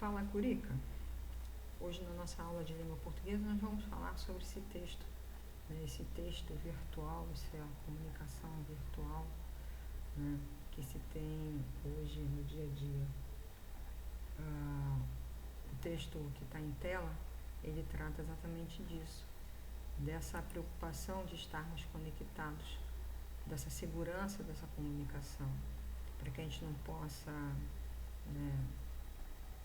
Fala, Curica. Hoje na nossa aula de língua portuguesa nós vamos falar sobre esse texto, né? Esse texto virtual, essa comunicação virtual, né? Que se tem hoje no dia a dia. O texto que está em tela, ele trata exatamente disso, dessa preocupação de estarmos conectados, dessa segurança dessa comunicação, para que a gente não possa, né,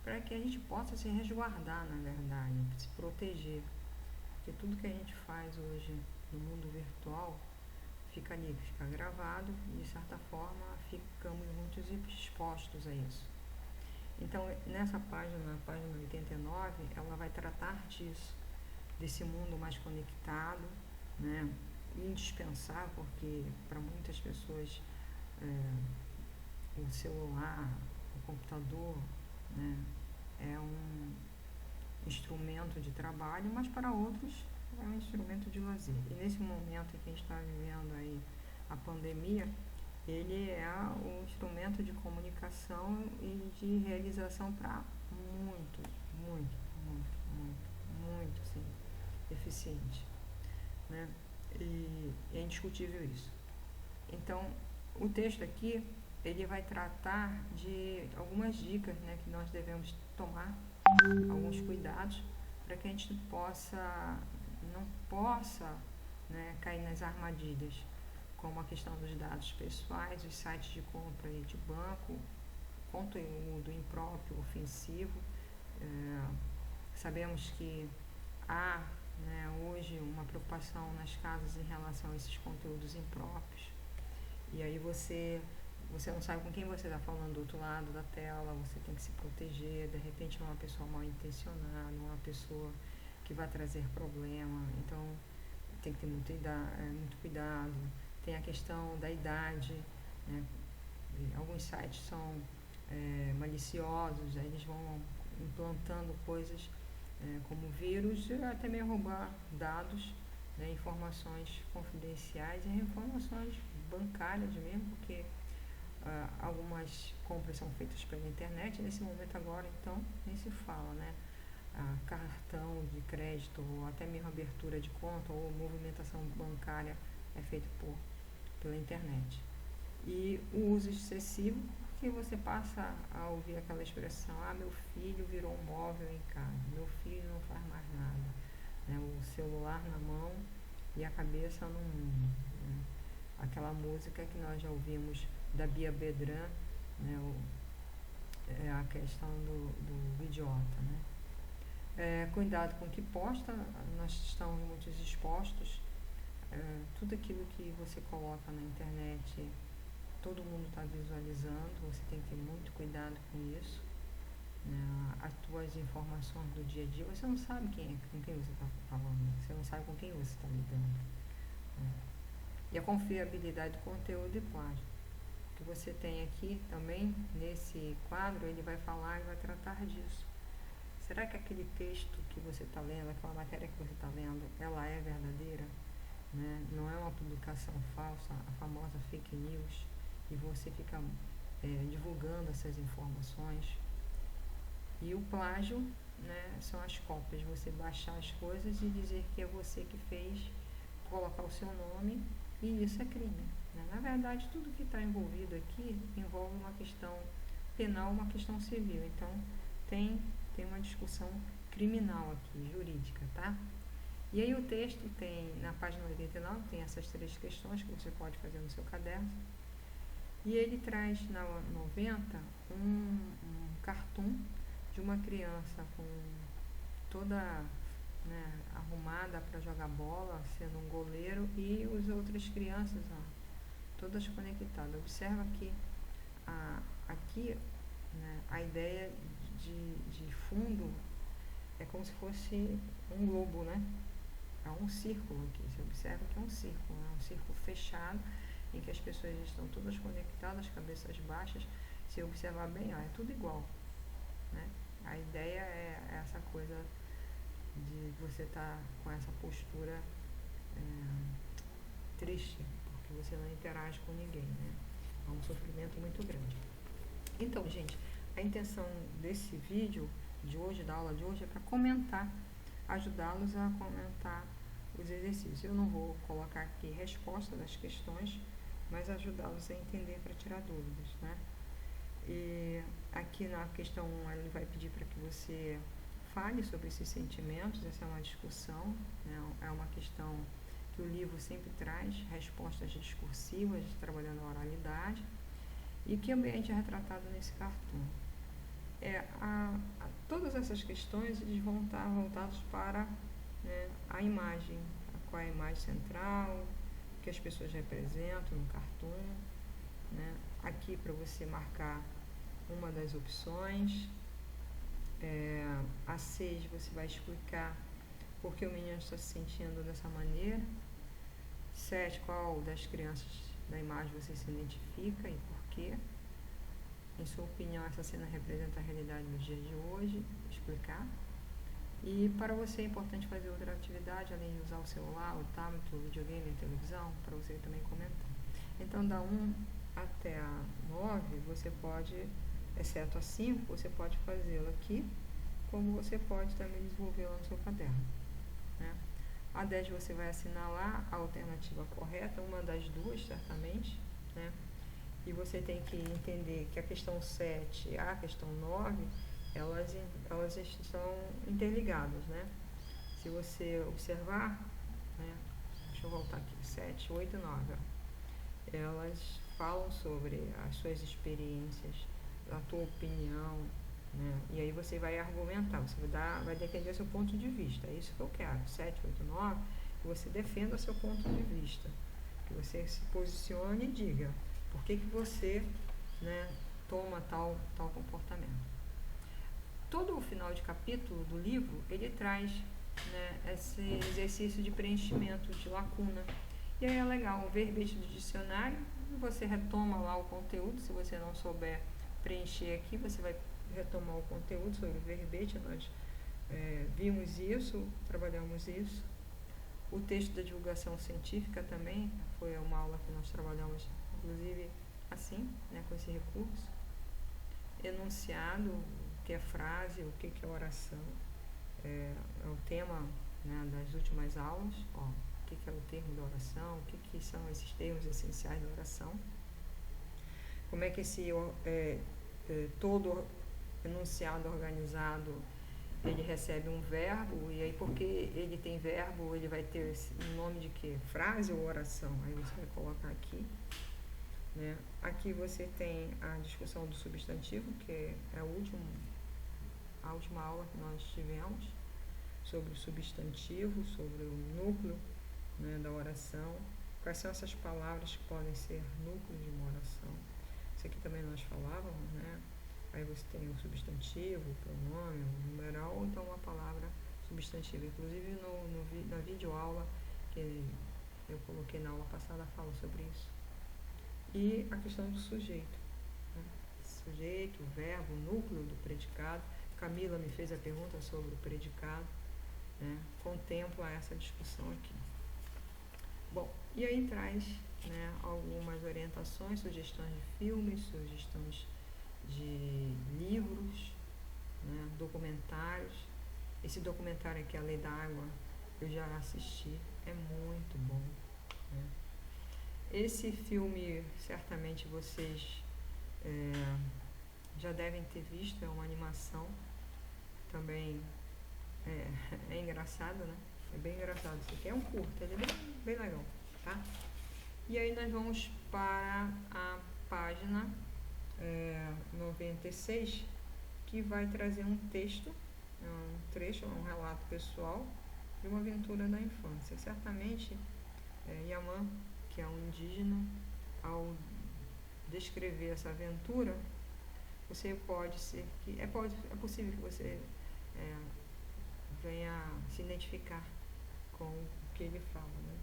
para que a gente possa se resguardar, na verdade, se proteger, porque tudo que a gente faz hoje no mundo virtual fica ali, fica gravado e de certa forma ficamos muito expostos a isso. Então nessa página, a página 89, ela vai tratar disso, desse mundo mais conectado, né? Indispensável, porque para muitas pessoas o celular, o computador, né, é um instrumento de trabalho, mas para outros é um instrumento de lazer. E nesse momento em que a gente está vivendo aí a pandemia, ele é um instrumento de comunicação e de realização para muito, assim, eficiente, né? E é indiscutível isso. Então, o texto aqui, ele vai tratar de algumas dicas, né, que nós devemos tomar, alguns cuidados, para que a gente não possa, né, cair nas armadilhas, como a questão dos dados pessoais, os sites de compra e de banco, conteúdo impróprio, ofensivo. Sabemos que há, né, hoje uma preocupação nas casas em relação a esses conteúdos impróprios, e aí você não sabe com quem você está falando do outro lado da tela, você tem que se proteger, de repente é uma pessoa mal intencionada, uma pessoa que vai trazer problema, então tem que ter muito cuidado. Tem a questão da idade, né? Alguns sites são maliciosos, aí eles vão implantando coisas como vírus, até mesmo roubar dados, né, informações confidenciais e informações bancárias mesmo, porque algumas compras são feitas pela internet, nesse momento agora então nem se fala, né? Cartão de crédito ou até mesmo abertura de conta ou movimentação bancária é feita pela internet. E o uso excessivo, porque você passa a ouvir aquela expressão: meu filho virou um móvel em casa, meu filho não faz mais nada, né? O celular na mão e a cabeça no mundo, né? Aquela música que nós já ouvimos da Bia Bedran, né? A questão do idiota, né? Cuidado com o que posta, nós estamos muito expostos, tudo aquilo que você coloca na internet, todo mundo está visualizando, você tem que ter muito cuidado com isso, né? As tuas informações do dia a dia, você não sabe com quem você está falando, você não sabe com quem você está lidando, né? E a confiabilidade do conteúdo e plágio, que você tem aqui também, nesse quadro, ele vai falar e vai tratar disso. Será que aquele texto que você está lendo, aquela matéria que você está lendo, ela é verdadeira? Né? Não é uma publicação falsa, a famosa fake news, e você fica divulgando essas informações. E o plágio, né, são as cópias, você baixar as coisas e dizer que é você que fez, colocar o seu nome, e isso é crime, né? Na verdade, tudo que está envolvido aqui envolve uma questão penal, uma questão civil, então tem uma discussão criminal aqui, jurídica, tá? E aí o texto tem, na página 89, tem essas 3 questões que você pode fazer no seu caderno. E ele traz na 90 um cartoon de uma criança com toda, né, arrumada para jogar bola, sendo um goleiro, e as outras crianças, todas conectadas. Observa que aqui, né, a ideia de fundo é como se fosse um globo, né? É um círculo aqui, você observa que é um círculo fechado, em que as pessoas estão todas conectadas, cabeças baixas. Se observar bem, é tudo igual, né? A ideia é essa coisa de você estar com essa postura triste, porque você não interage com ninguém, né? É um sofrimento muito grande. Então, gente, a intenção desse vídeo de hoje, da aula de hoje, é para comentar, ajudá-los a comentar os exercícios. Eu não vou colocar aqui resposta das questões, mas ajudá-los a entender para tirar dúvidas, né? E aqui na questão 1 ele vai pedir para que você fale sobre esses sentimentos. Essa é uma discussão, né? É uma questão que o livro sempre traz, respostas discursivas, trabalhando a oralidade. E que ambiente é retratado nesse cartoon? Todas essas questões eles vão estar voltados para, né, a imagem, qual é a imagem central, o que as pessoas representam no cartoon, né? Aqui para você marcar uma das opções. A 6 você vai explicar por que o menino está se sentindo dessa maneira. 7, qual das crianças da imagem você se identifica e por quê? Em sua opinião, essa cena representa a realidade do dia de hoje, explicar. E para você é importante fazer outra atividade, além de usar o celular, o tablet, o videogame, a televisão, para você também comentar. Então, da 1 até a 9, você pode, exceto a 5, você pode fazê-la aqui, como você pode também desenvolvê-la no seu caderno, né? A 10 você vai assinalar a alternativa correta, uma das duas, certamente, né? E você tem que entender que a questão 7 e a questão 9, elas estão interligadas, né? Se você observar, né? Deixa eu voltar aqui, 7, 8 e 9, ó. Elas falam sobre as suas experiências, a tua opinião, né? E aí você vai argumentar, você vai defender seu ponto de vista. É isso que eu quero, 7, 8, 9, que você defenda seu ponto de vista, que você se posicione e diga por que você, né, toma tal comportamento. Todo o final de capítulo do livro, ele traz, né, esse exercício de preenchimento de lacuna. E aí é legal, o verbete do dicionário, você retoma lá o conteúdo. Se você não souber preencher aqui, você vai retomar o conteúdo sobre o verbete. Nós vimos isso, trabalhamos isso. O texto da divulgação científica também foi uma aula que nós trabalhamos, inclusive assim, né, com esse recurso. Enunciado, o que é frase, o que é oração, é o tema, né, das últimas aulas. Ó, o que é o termo da oração, o que são esses termos essenciais da oração, como é que esse todo enunciado organizado ele recebe um verbo, e aí porque ele tem verbo, ele vai ter um nome de quê? Frase ou oração? Aí você vai colocar aqui, né? Aqui você tem a discussão do substantivo, que é a última aula que nós tivemos, sobre o substantivo, sobre o núcleo, né, da oração. Quais são essas palavras que podem ser núcleo de uma oração? Isso aqui também nós falávamos, né? Aí você tem o substantivo, o pronome, o numeral, ou então uma palavra substantiva. Inclusive na videoaula que eu coloquei na aula passada, fala sobre isso. E a questão do sujeito, né? Sujeito, o verbo, o núcleo do predicado. Camila me fez a pergunta sobre o predicado, né? Contempla essa discussão aqui. Bom, e aí traz, né, algumas orientações, sugestões de filmes, sugestões de livros, né, documentários. Esse documentário aqui, A Lei da Água, eu já assisti, é muito bom, né? Esse filme, certamente vocês já devem ter visto, é uma animação, também é engraçado, né? É bem engraçado. Isso aqui é um curto, ele é bem legal, tá? E aí nós vamos para a página 96, que vai trazer um texto, um trecho, um relato pessoal de uma aventura da infância. Certamente, Yaman, que é um indígena, ao descrever essa aventura, você pode ser que é possível que você venha se identificar com o que ele fala, né?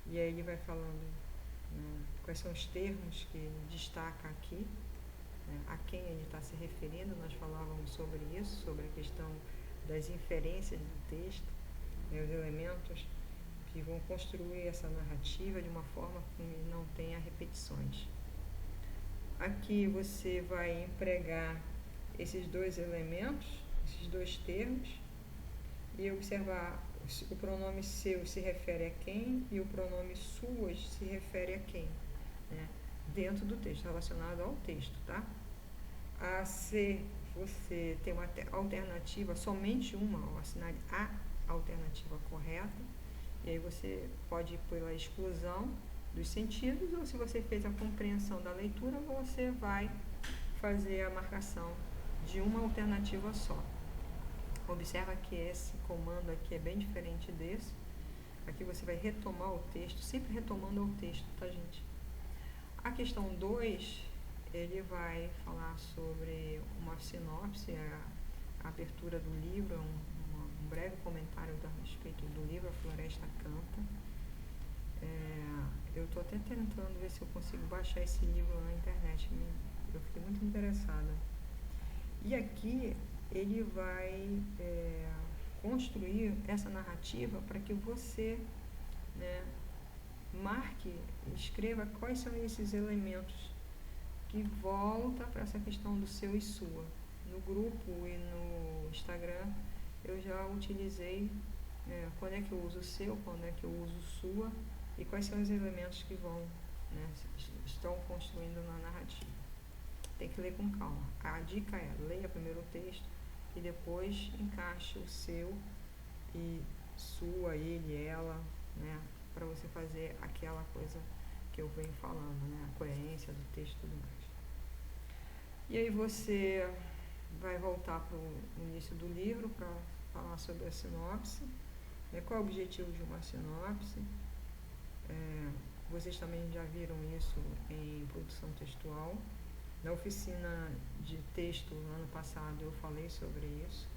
E aí ele vai falando, né, quais são os termos que ele destaca aqui, né, a quem ele está se referindo. Nós falávamos sobre isso, sobre a questão das inferências do texto, né, os elementos que vão construir essa narrativa de uma forma que não tenha repetições. Aqui você vai empregar esses dois elementos, esses dois termos, e observar o pronome seu se refere a quem e o pronome suas se refere a quem, né? Dentro do texto, relacionado ao texto, tá? A C, você tem uma alternativa, somente uma, ó, assinale a alternativa correta, e aí você pode ir pela exclusão dos sentidos, ou se você fez a compreensão da leitura, você vai fazer a marcação de uma alternativa só. Observa que esse comando aqui é bem diferente desse. Aqui você vai retomar o texto, sempre retomando o texto, tá, gente? A questão 2, ele vai falar sobre uma sinopse, a abertura do livro, um breve comentário a respeito do livro A Floresta Canta. Eu estou até tentando ver se eu consigo baixar esse livro na internet, eu fiquei muito interessada. E aqui ele vai construir essa narrativa para que você, né, marque, escreva quais são esses elementos que volta para essa questão do seu e sua. No grupo e no Instagram eu já utilizei quando é que eu uso o seu, quando é que eu uso sua e quais são os elementos que vão, né, estão construindo na narrativa. Tem que ler com calma. A dica é, leia primeiro o texto e depois encaixe o seu e sua, ele, ela, né, para você fazer aquela coisa que eu venho falando, né, a coerência do texto e tudo mais. E aí você vai voltar para o início do livro para falar sobre a sinopse, né, qual é o objetivo de uma sinopse. Vocês também já viram isso em produção textual. Na oficina de texto, no ano passado, eu falei sobre isso.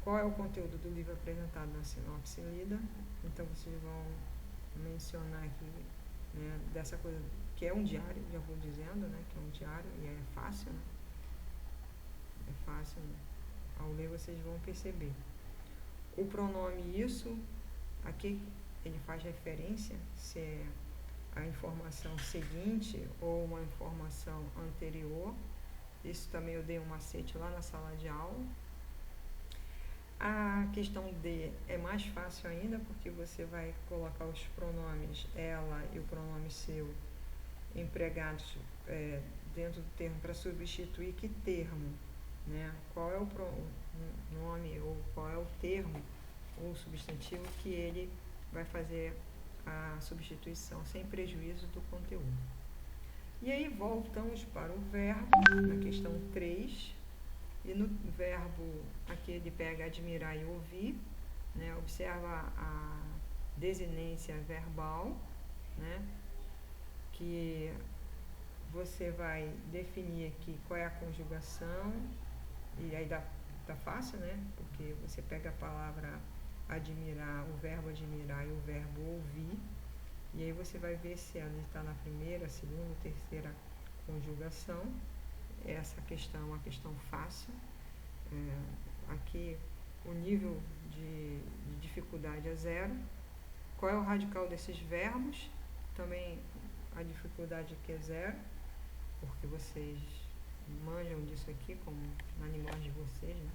Qual é o conteúdo do livro apresentado na sinopse lida? Então, vocês vão mencionar aqui, né, dessa coisa, que é um diário, já vou dizendo, né, que é um diário, e é fácil, né? É fácil, né? Ao ler vocês vão perceber. O pronome isso, aqui ele faz referência, se é a informação seguinte ou uma informação anterior. Isso também eu dei um macete lá na sala de aula. A questão D é mais fácil ainda, porque você vai colocar os pronomes ela e o pronome seu empregados dentro do termo para substituir que termo, né? Qual é o nome ou qual é o termo ou substantivo que ele vai fazer a substituição sem prejuízo do conteúdo. E aí voltamos para o verbo, na questão 3, e no verbo aqui ele pega admirar e ouvir, né? Observa a desinência verbal, né? Que você vai definir aqui qual é a conjugação, e aí tá fácil, né? Porque você pega a palavra admirar, o verbo admirar e o verbo ouvir, e aí você vai ver se ela está na primeira, segunda, terceira conjugação. Essa questão é uma questão fácil. Aqui o nível de dificuldade é 0. Qual é o radical desses verbos? Também a dificuldade aqui é 0, porque vocês manjam disso aqui, como na linguagem de vocês, né?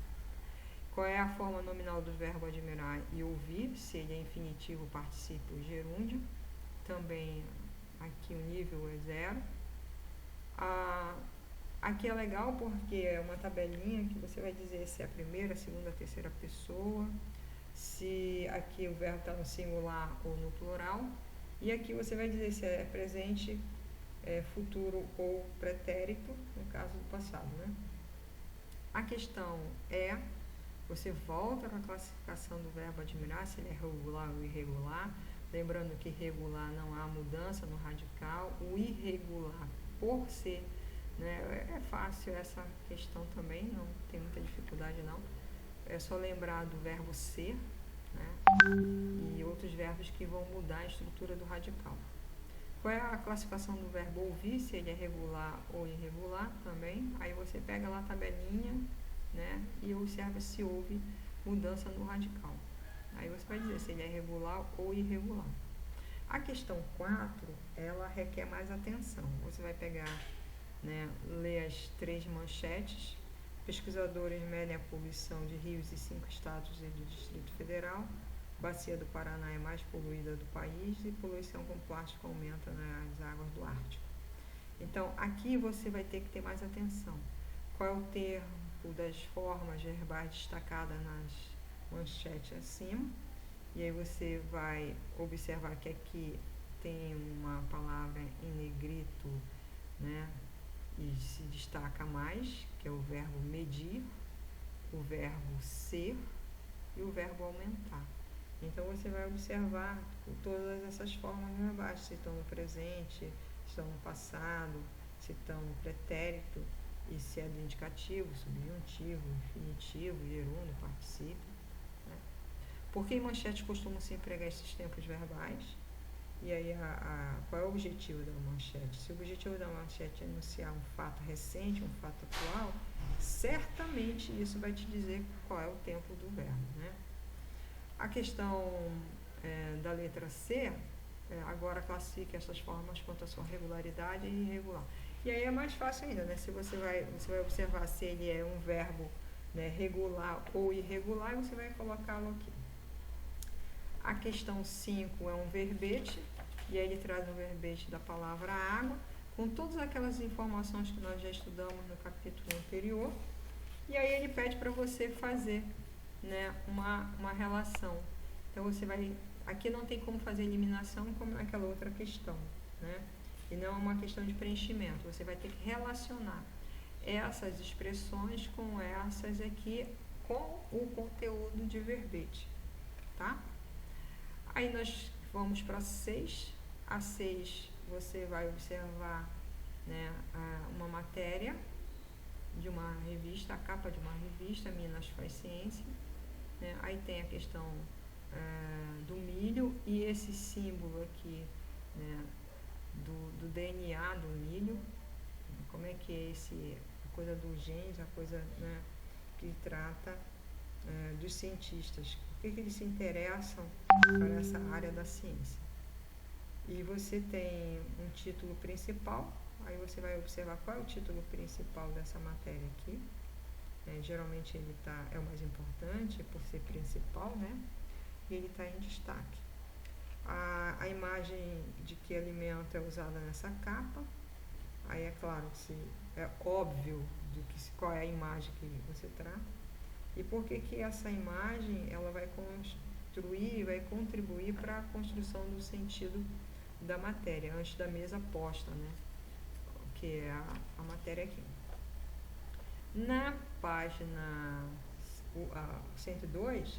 Qual é a forma nominal do verbo admirar e ouvir? Se ele é infinitivo, particípio, gerúndio. Também aqui o nível é 0. Aqui é legal porque é uma tabelinha que você vai dizer se é a primeira, a segunda, a terceira pessoa, se aqui o verbo está no singular ou no plural, e aqui você vai dizer se é presente, futuro ou pretérito, no caso do passado, né? A questão é, você volta para a classificação do verbo admirar, se ele é regular ou irregular, lembrando que regular não há mudança no radical, o irregular, por ser, né, é fácil essa questão também, não tem muita dificuldade não, é só lembrar do verbo ser, né, e outros verbos que vão mudar a estrutura do radical. Qual é a classificação do verbo ouvir, se ele é regular ou irregular também, aí você pega lá a tabelinha, né, e observa se houve mudança no radical. Aí você vai dizer se ele é regular ou irregular. A questão 4, ela requer mais atenção. Você vai pegar né, lê as 3 manchetes. Pesquisadores medem a poluição de rios e 5 estados e do Distrito Federal. Bacia do Paraná é mais poluída do país e poluição com plástico aumenta nas águas do Ártico. Então, aqui você vai ter que ter mais atenção. Qual é o termo das formas verbais destacadas nas manchetes acima? E aí você vai observar que aqui tem uma palavra em negrito, né? E se destaca mais, que é o verbo medir, o verbo ser e o verbo aumentar. Então você vai observar todas essas formas verbais, se estão no presente, se estão no passado, se estão no pretérito, e se é do indicativo, subjuntivo, infinitivo, gerúndio, particípio. Né? Por que em manchetes costumam se empregar esses tempos verbais? E aí, qual é o objetivo da manchete? Se o objetivo da manchete é enunciar um fato recente, um fato atual, certamente isso vai te dizer qual é o tempo do verbo, né? A questão da letra C, agora classifica essas formas quanto à sua regularidade e irregular. E aí é mais fácil ainda, né? Se você vai observar se ele é um verbo, né, regular ou irregular, você vai colocá-lo aqui. A questão 5 é um verbete, e aí ele traz um verbete da palavra água, com todas aquelas informações que nós já estudamos no capítulo anterior, e aí ele pede para você fazer, né, uma relação. Então você vai, aqui não tem como fazer eliminação como naquela outra questão, né? E não é uma questão de preenchimento, você vai ter que relacionar essas expressões com essas aqui, com o conteúdo de verbete, tá? Aí nós vamos para 6. A 6 você vai observar, né, uma matéria de uma revista, a capa de uma revista, Minas Faz Ciência. Né? Aí tem a questão do milho e esse símbolo aqui, né, do DNA do milho. Como é que é a coisa dos genes, a coisa, né, que trata dos cientistas. Por que eles se interessam por essa área da ciência? E você tem um título principal, aí você vai observar qual é o título principal dessa matéria aqui. Geralmente ele é o mais importante por ser principal, né? E ele está em destaque. A imagem de que alimento é usada nessa capa. Aí é claro que é óbvio qual é a imagem que você trata. E por que essa imagem ela vai construir, vai contribuir para a construção do sentido da matéria, antes da mesa posta, né? Que é a matéria aqui. Na página 102,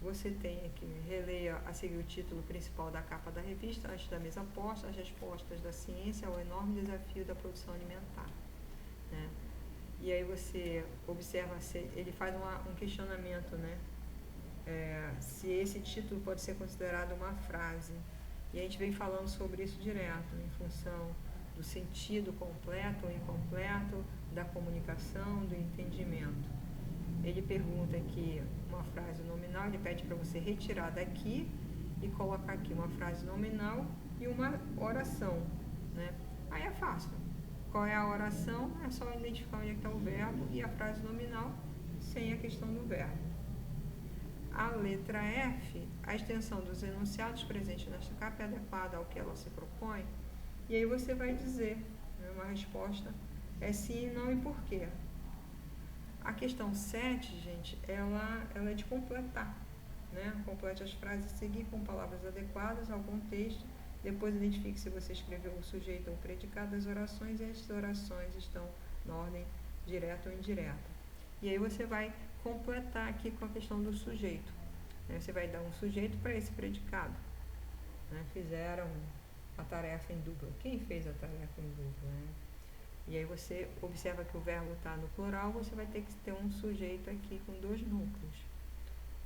você tem aqui, releia a seguir o título principal da capa da revista, antes da mesa posta, as respostas da ciência ao enorme desafio da produção alimentar. Né? E aí você observa, ele faz um questionamento, né? Se esse título pode ser considerado uma frase. E a gente vem falando sobre isso direto, em função do sentido completo ou incompleto, da comunicação, do entendimento. Ele pergunta aqui uma frase nominal, ele pede para você retirar daqui e colocar aqui uma frase nominal e uma oração, né? Aí é fácil. Qual é a oração? É só identificar onde está o verbo e a frase nominal sem a questão do verbo. A letra F, a extensão dos enunciados presentes nesta capa é adequada ao que ela se propõe. E aí você vai dizer, né, uma resposta é sim, não e por quê. A questão 7, gente, ela é de completar, né? Complete as frases, seguir com palavras adequadas ao contexto, depois identifique se você escreveu o sujeito ou o predicado das orações, e as orações estão na ordem direta ou indireta. E aí você vai completar aqui com a questão do sujeito. Né? Você vai dar um sujeito para esse predicado. Né? Fizeram a tarefa em dupla. Quem fez a tarefa em dupla? Né? E aí você observa que o verbo está no plural, você vai ter que ter um sujeito aqui com 2 núcleos.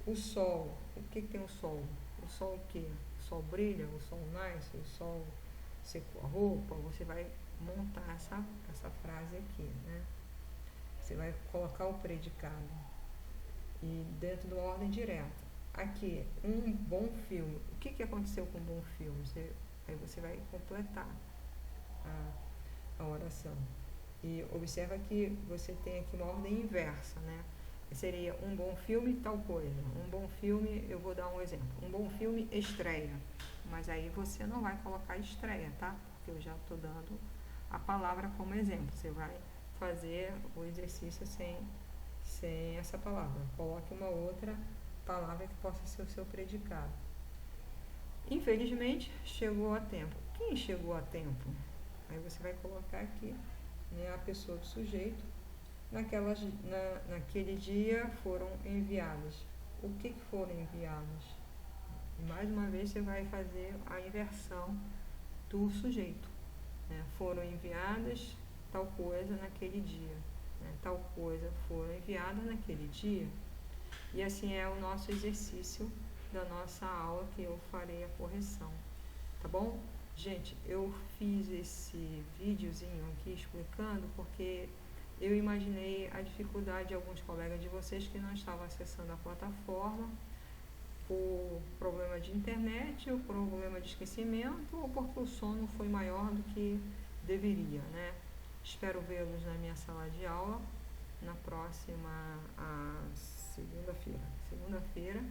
O sol, o que tem o sol? O sol o quê? O sol brilha, o sol nasce, o sol secou a roupa. Você vai montar essa frase aqui, né? Você vai colocar o predicado e dentro de uma ordem direta. Aqui, um bom filme. O que aconteceu com um bom filme? Aí você vai completar a oração. E observa que você tem aqui uma ordem inversa, né? Seria um bom filme, tal coisa. Um bom filme, eu vou dar um exemplo. Um bom filme, estreia. Mas aí você não vai colocar estreia, tá? Porque eu já estou dando a palavra como exemplo. Você vai fazer o exercício sem essa palavra. Coloque uma outra palavra que possa ser o seu predicado. Infelizmente, chegou a tempo. Quem chegou a tempo? Aí você vai colocar aqui, né, a pessoa do sujeito. Naquele dia foram enviadas. O que foram enviadas? Mais uma vez você vai fazer a inversão do sujeito, né? Foram enviadas tal coisa naquele dia, né? Tal coisa foram enviadas naquele dia. E assim é o nosso exercício da nossa aula, que eu farei a correção, tá bom? Gente, eu fiz esse videozinho aqui explicando porque eu imaginei a dificuldade de alguns colegas de vocês que não estavam acessando a plataforma por problema de internet, ou problema de esquecimento, ou porque o sono foi maior do que deveria, né? Espero vê-los na minha sala de aula na próxima segunda-feira,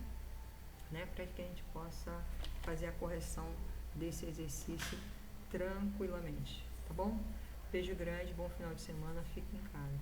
né, para que a gente possa fazer a correção desse exercício tranquilamente, tá bom? Beijo grande, bom final de semana, fique em casa.